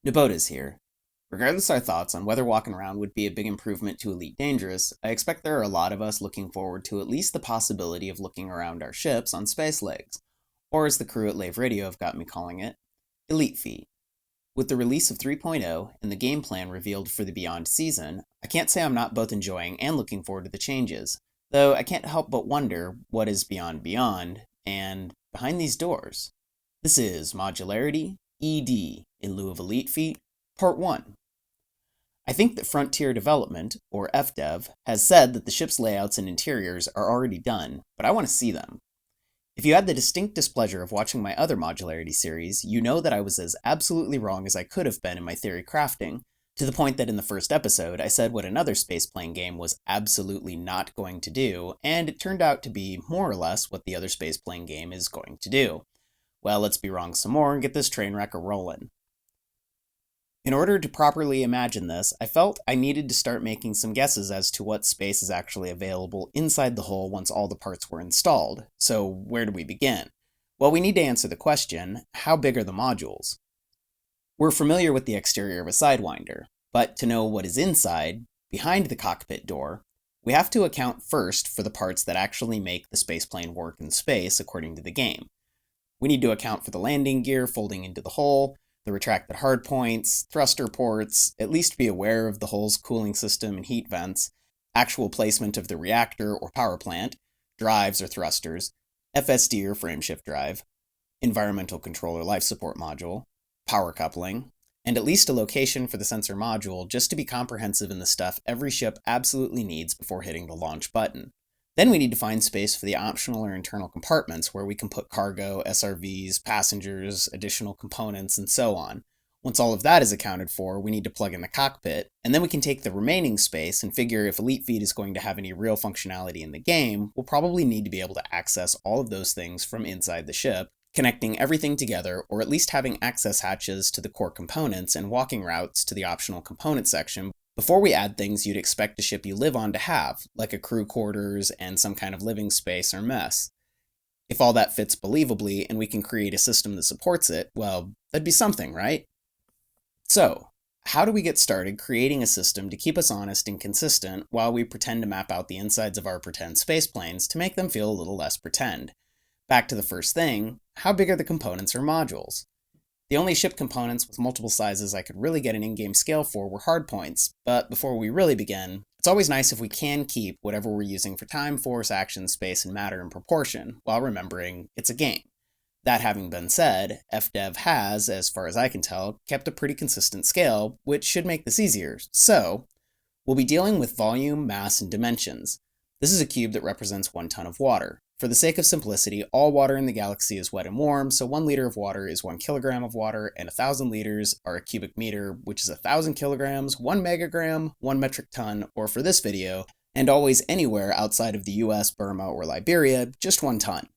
Nabota's here. Regardless of our thoughts on whether walking around would be a big improvement to Elite Dangerous, I expect there are a lot of us looking forward to at least the possibility of looking around our ships on space legs, or as the crew at Lave Radio have got me calling it, Elite Feet. With the release of 3.0 and the game plan revealed for the Beyond season, I can't say I'm not both enjoying and looking forward to the changes, though I can't help but wonder what is Beyond Beyond, and behind these doors. This is Modularity, ED, in lieu of Elite Feet, Part 1. I think that Frontier Development, or FDev, has said that the ship's layouts and interiors are already done, but I want to see them. If you had the distinct displeasure of watching my other Modularity series, you know that I was as absolutely wrong as I could have been in my theory crafting, to the point that in the first episode I said what another space-playing game was absolutely not going to do, and it turned out to be more or less what the other space-playing game is going to do. Well, let's be wrong some more and get this train wreck a-rollin'. In order to properly imagine this, I felt I needed to start making some guesses as to what space is actually available inside the hull once all the parts were installed. So where do we begin? Well, we need to answer the question, how big are the modules? We're familiar with the exterior of a Sidewinder, but to know what is inside, behind the cockpit door, we have to account first for the parts that actually make the spaceplane work in space according to the game. We need to account for the landing gear folding into the hull, the retracted hardpoints, thruster ports, at least be aware of the hull's cooling system and heat vents, actual placement of the reactor or power plant, drives or thrusters, FSD or frameshift drive, environmental controller life support module, power coupling, and at least a location for the sensor module just to be comprehensive in the stuff every ship absolutely needs before hitting the launch button. Then we need to find space for the optional or internal compartments where we can put cargo, SRVs, passengers, additional components, and so on. Once all of that is accounted for, we need to plug in the cockpit, and then we can take the remaining space and figure if Elite Feet is going to have any real functionality in the game, we'll probably need to be able to access all of those things from inside the ship, connecting everything together, or at least having access hatches to the core components and walking routes to the optional component section before we add things you'd expect a ship you live on to have, like a crew quarters and some kind of living space or mess. If all that fits believably and we can create a system that supports it, well, that'd be something, right? So, how do we get started creating a system to keep us honest and consistent while we pretend to map out the insides of our pretend spaceplanes to make them feel a little less pretend? Back to the first thing, how big are the components or modules? The only ship components with multiple sizes I could really get an in-game scale for were hardpoints, but before we really begin, it's always nice if we can keep whatever we're using for time, force, action, space, and matter in proportion, while remembering it's a game. That having been said, FDev has, as far as I can tell, kept a pretty consistent scale, which should make this easier. So, we'll be dealing with volume, mass, and dimensions. This is a cube that represents 1 ton of water. For the sake of simplicity, all water in the galaxy is wet and warm, so 1 liter of water is 1 kilogram of water, and 1,000 liters are a cubic meter, which is 1,000 kilograms, 1 megagram, 1 metric ton, or for this video, and always anywhere outside of the US, Burma, or Liberia, just 1 ton.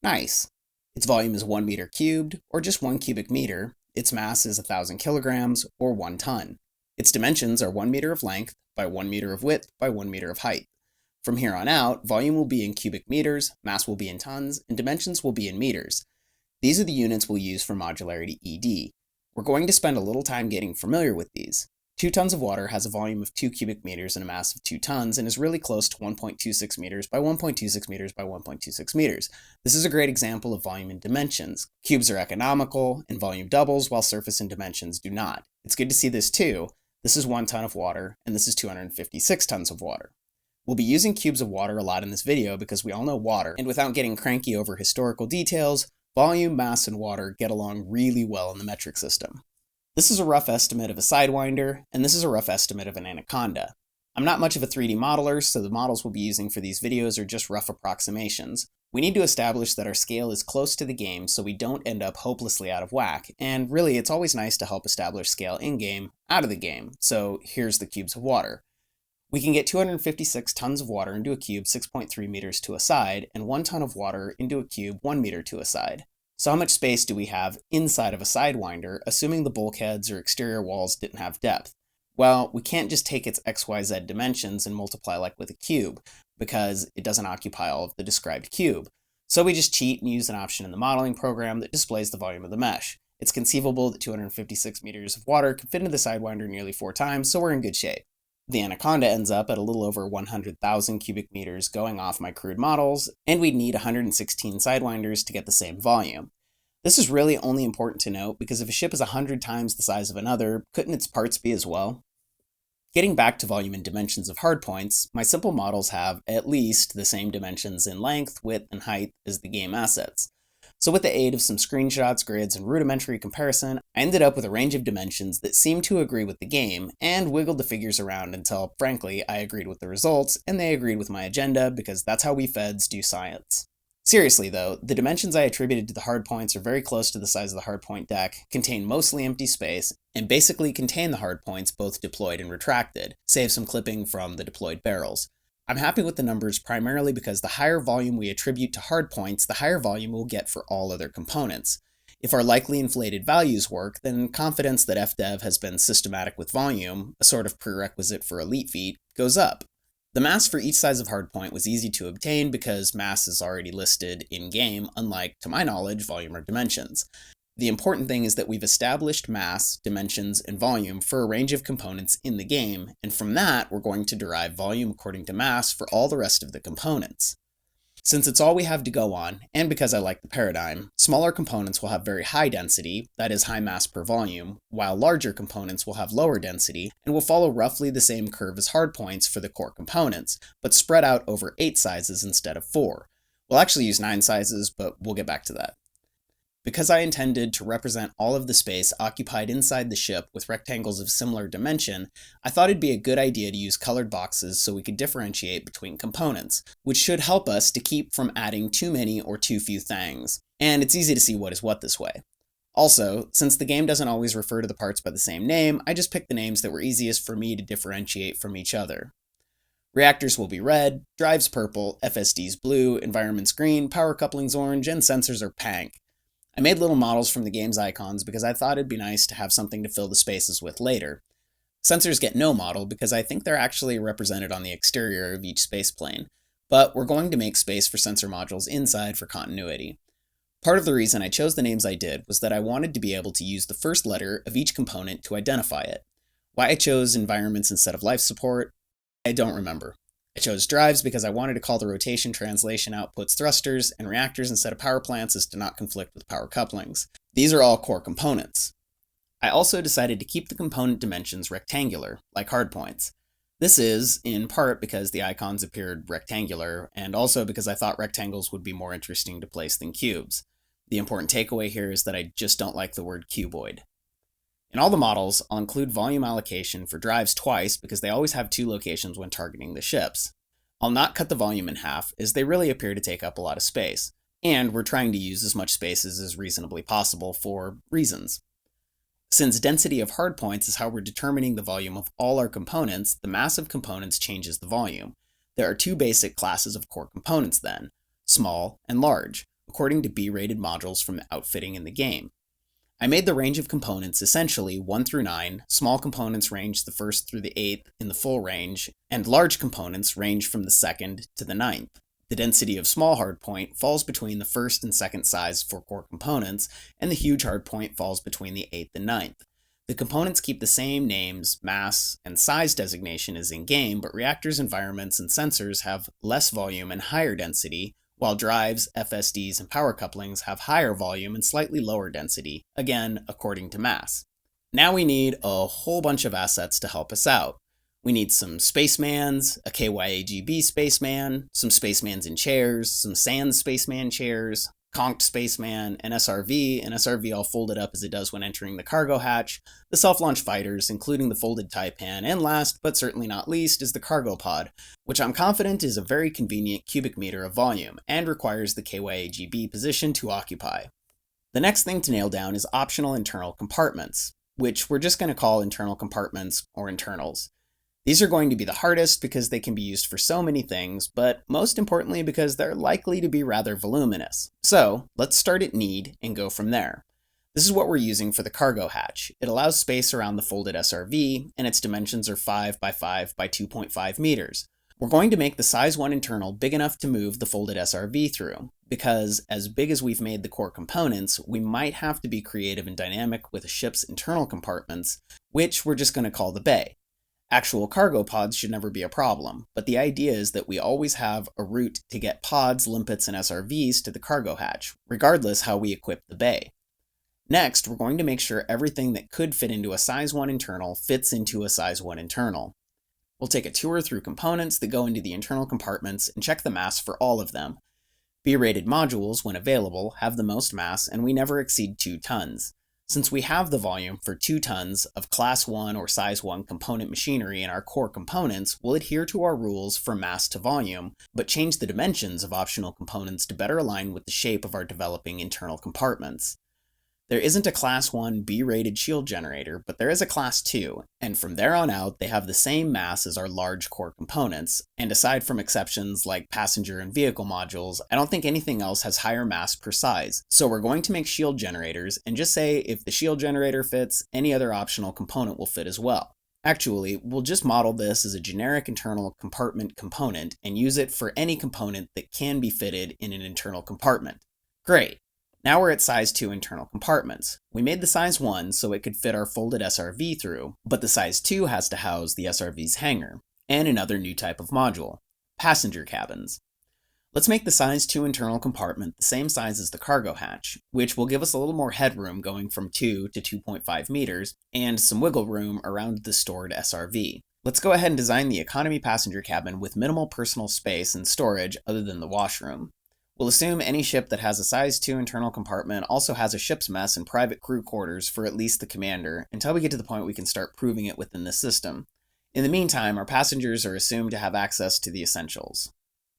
Nice. Its volume is 1 meter cubed, or just 1 cubic meter. Its mass is 1,000 kilograms, or 1 ton. Its dimensions are 1 meter of length by 1 meter of width by 1 meter of height. From here on out, volume will be in cubic meters, mass will be in tons, and dimensions will be in meters. These are the units we'll use for Modularity ED. We're going to spend a little time getting familiar with these. 2 tons of water has a volume of 2 cubic meters and a mass of 2 tons, and is really close to 1.26 meters by 1.26 meters by 1.26 meters. This is a great example of volume and dimensions. Cubes are economical, and volume doubles, while surface and dimensions do not. It's good to see this too. This is 1 ton of water, and this is 256 tons of water. We'll be using cubes of water a lot in this video because we all know water, and without getting cranky over historical details, volume, mass, and water get along really well in the metric system. This is a rough estimate of a Sidewinder, and this is a rough estimate of an Anaconda. I'm not much of a 3D modeler, so the models we'll be using for these videos are just rough approximations. We need to establish that our scale is close to the game so we don't end up hopelessly out of whack, and really it's always nice to help establish scale in-game, out of the game, so here's the cubes of water. We can get 256 tons of water into a cube 6.3 meters to a side, and 1 ton of water into a cube 1 meter to a side. So how much space do we have inside of a Sidewinder, assuming the bulkheads or exterior walls didn't have depth? Well, we can't just take its XYZ dimensions and multiply like with a cube, because it doesn't occupy all of the described cube. So we just cheat and use an option in the modeling program that displays the volume of the mesh. It's conceivable that 256 meters of water could fit into the Sidewinder nearly 4 times, so we're in good shape. The Anaconda ends up at a little over 100,000 cubic meters going off my crude models, and we'd need 116 Sidewinders to get the same volume. This is really only important to note because if a ship is 100 times the size of another, couldn't its parts be as well? Getting back to volume and dimensions of hardpoints, my simple models have at least the same dimensions in length, width, and height as the game assets. So with the aid of some screenshots, grids, and rudimentary comparison, I ended up with a range of dimensions that seemed to agree with the game, and wiggled the figures around until, frankly, I agreed with the results, and they agreed with my agenda, because that's how we Feds do science. Seriously though, the dimensions I attributed to the hardpoints are very close to the size of the hardpoint deck, contain mostly empty space, and basically contain the hardpoints both deployed and retracted, save some clipping from the deployed barrels. I'm happy with the numbers primarily because the higher volume we attribute to hardpoints, the higher volume we'll get for all other components. If our likely inflated values work, then confidence that FDev has been systematic with volume, a sort of prerequisite for elite feat, goes up. The mass for each size of hardpoint was easy to obtain because mass is already listed in-game, unlike, to my knowledge, volume or dimensions. The important thing is that we've established mass, dimensions, and volume for a range of components in the game, and from that, we're going to derive volume according to mass for all the rest of the components. Since it's all we have to go on, and because I like the paradigm, smaller components will have very high density, that is high mass per volume, while larger components will have lower density, and will follow roughly the same curve as hardpoints for the core components, but spread out over 8 sizes instead of 4. We'll actually use 9 sizes, but we'll get back to that. Because I intended to represent all of the space occupied inside the ship with rectangles of similar dimension, I thought it'd be a good idea to use colored boxes so we could differentiate between components, which should help us to keep from adding too many or too few things, and it's easy to see what is what this way. Also, since the game doesn't always refer to the parts by the same name, I just picked the names that were easiest for me to differentiate from each other. Reactors will be red, drives purple, FSDs blue, environments green, power couplings orange, and sensors are pink. I made little models from the game's icons because I thought it'd be nice to have something to fill the spaces with later. Sensors get no model because I think they're actually represented on the exterior of each space plane, but we're going to make space for sensor modules inside for continuity. Part of the reason I chose the names I did was that I wanted to be able to use the first letter of each component to identify it. Why I chose environments instead of life support, I don't remember. I chose drives because I wanted to call the rotation translation outputs thrusters, and reactors instead of power plants as to not conflict with power couplings. These are all core components. I also decided to keep the component dimensions rectangular, like hardpoints. This is, in part, because the icons appeared rectangular, and also because I thought rectangles would be more interesting to place than cubes. The important takeaway here is that I just don't like the word cuboid. In all the models, I'll include volume allocation for drives twice because they always have 2 locations when targeting the ships. I'll not cut the volume in half, as they really appear to take up a lot of space, and we're trying to use as much space as is reasonably possible for reasons. Since density of hardpoints is how we're determining the volume of all our components, the mass of components changes the volume. There are 2 basic classes of core components then, small and large, according to B-rated modules from the outfitting in the game. I made the range of components essentially 1 through 9, small components range the 1st through the 8th in the full range, and large components range from the 2nd to the 9th. The density of small hardpoint falls between the 1st and 2nd size for core components, and the huge hardpoint falls between the 8th and 9th. The components keep the same names, mass, and size designation as in-game, but reactors, environments, and sensors have less volume and higher density, while drives, FSDs, and power couplings have higher volume and slightly lower density, again, according to mass. Now we need a whole bunch of assets to help us out. We need some spacemans, a KYAGB spaceman, some spacemans in chairs, some sans spaceman chairs, conked spaceman, an SRV all folded up as it does when entering the cargo hatch, the self-launch fighters, including the folded taipan, and last, but certainly not least, is the cargo pod, which I'm confident is a very convenient cubic meter of volume, and requires the KYAGB position to occupy. The next thing to nail down is optional internal compartments, which we're just going to call internal compartments or internals. These are going to be the hardest because they can be used for so many things, but most importantly because they're likely to be rather voluminous. So let's start at need and go from there. This is what we're using for the cargo hatch. It allows space around the folded SRV, and its dimensions are 5 by 5 by 2.5 meters. We're going to make the size 1 internal big enough to move the folded SRV through. because as big as we've made the core components, we might have to be creative and dynamic with a ship's internal compartments, which we're just going to call the bay. Actual cargo pods should never be a problem, but the idea is that we always have a route to get pods, limpets, and SRVs to the cargo hatch, regardless how we equip the bay. Next, we're going to make sure everything that could fit into a size 1 internal fits into a size 1 internal. We'll take a tour through components that go into the internal compartments and check the mass for all of them. B-rated modules, when available, have the most mass, and we never exceed 2 tons. Since we have the volume for 2 tons of Class 1 or Size 1 component machinery in our core components, we'll adhere to our rules for mass to volume, but change the dimensions of optional components to better align with the shape of our developing internal compartments. There isn't a Class 1 B-rated shield generator, but there is a Class 2, and from there on out, they have the same mass as our large core components, and aside from exceptions like passenger and vehicle modules, I don't think anything else has higher mass per size. So we're going to make shield generators, and just say if the shield generator fits, any other optional component will fit as well. Actually, we'll just model this as a generic internal compartment component, and use it for any component that can be fitted in an internal compartment. Great! Now we're at size 2 internal compartments. We made the size 1 so it could fit our folded SRV through, but the size 2 has to house the SRV's hangar, and another new type of module, passenger cabins. Let's make the size 2 internal compartment the same size as the cargo hatch, which will give us a little more headroom going from 2 to 2.5 meters, and some wiggle room around the stored SRV. Let's go ahead and design the economy passenger cabin with minimal personal space and storage other than the washroom. We'll assume any ship that has a size 2 internal compartment also has a ship's mess and private crew quarters for at least the commander, until we get to the point we can start proving it within the system. In the meantime, our passengers are assumed to have access to the essentials.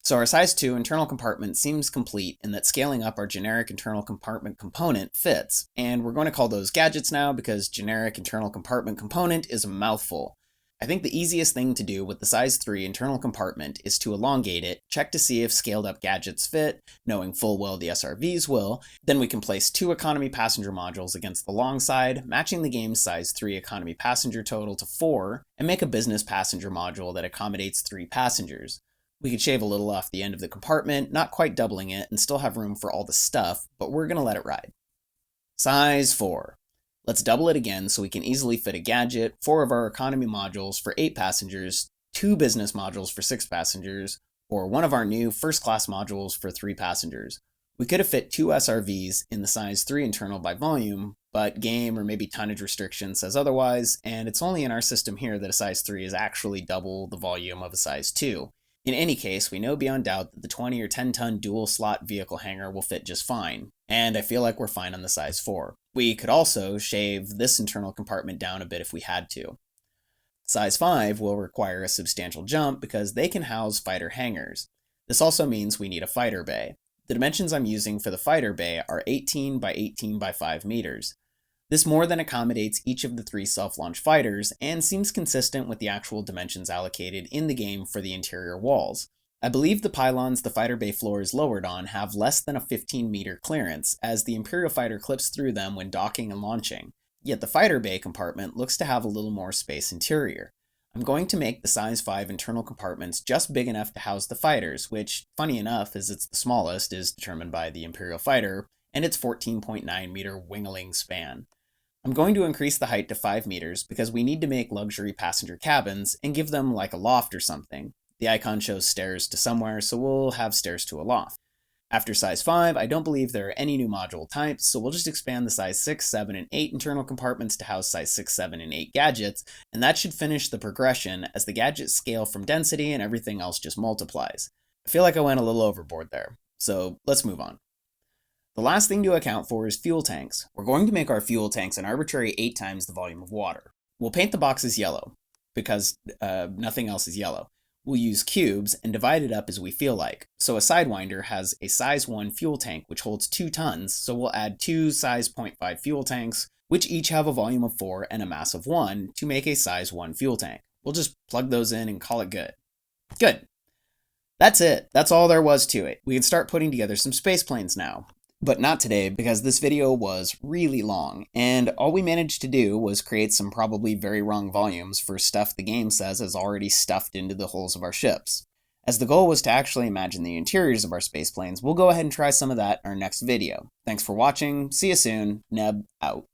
So our size 2 internal compartment seems complete in that scaling up our generic internal compartment component fits, and we're going to call those gadgets now because generic internal compartment component is a mouthful. I think the easiest thing to do with the size 3 internal compartment is to elongate it, check to see if scaled up gadgets fit, knowing full well the SRVs will, then we can place 2 economy passenger modules against the long side, matching the game's size 3 economy passenger total to 4, and make a business passenger module that accommodates 3 passengers. We could shave a little off the end of the compartment, not quite doubling it, and still have room for all the stuff, but we're gonna let it ride. Size 4. Let's double it again so we can easily fit a gadget, 4 of our economy modules for 8 passengers, 2 business modules for 6 passengers, or 1 of our new first class modules for 3 passengers. We could have fit 2 SRVs in the size 3 internal by volume, but game or maybe tonnage restriction says otherwise, and it's only in our system here that a size 3 is actually double the volume of a size 2. In any case, we know beyond doubt that the 20 or 10 ton dual slot vehicle hangar will fit just fine, and I feel like we're fine on the size 4. We could also shave this internal compartment down a bit if we had to. Size 5 will require a substantial jump because they can house fighter hangars. This also means we need a fighter bay. The dimensions I'm using for the fighter bay are 18 by 18 by 5 meters. This more than accommodates each of the 3 self-launch fighters and seems consistent with the actual dimensions allocated in the game for the interior walls. I believe the pylons the fighter bay floor is lowered on have less than a 15-meter clearance, as the Imperial fighter clips through them when docking and launching. Yet the fighter bay compartment looks to have a little more space interior. I'm going to make the size 5 internal compartments just big enough to house the fighters, which, funny enough, as it's the smallest, is determined by the Imperial fighter, and its 14.9 meter wingling span. I'm going to increase the height to 5 meters because we need to make luxury passenger cabins and give them like a loft or something. The icon shows stairs to somewhere, so we'll have stairs to a loft. After size 5, I don't believe there are any new module types, so we'll just expand the size 6, 7, and 8 internal compartments to house size 6, 7, and 8 gadgets, and that should finish the progression as the gadgets scale from density and everything else just multiplies. I feel like I went a little overboard there, so let's move on. The last thing to account for is fuel tanks. We're going to make our fuel tanks an arbitrary 8 times the volume of water. We'll paint the boxes yellow, because nothing else is yellow. We'll use cubes and divide it up as we feel like. So a Sidewinder has a size 1 fuel tank which holds 2 tons, so we'll add 2 size 0.5 fuel tanks, which each have a volume of 4 and a mass of 1 to make a size 1 fuel tank. We'll just plug those in and call it good. Good. That's it. That's all there was to it. We can start putting together some space planes now. But not today, because this video was really long, and all we managed to do was create some probably very wrong volumes for stuff the game says is already stuffed into the hulls of our ships. As the goal was to actually imagine the interiors of our spaceplanes, we'll go ahead and try some of that in our next video. Thanks for watching, see you soon, Neb out.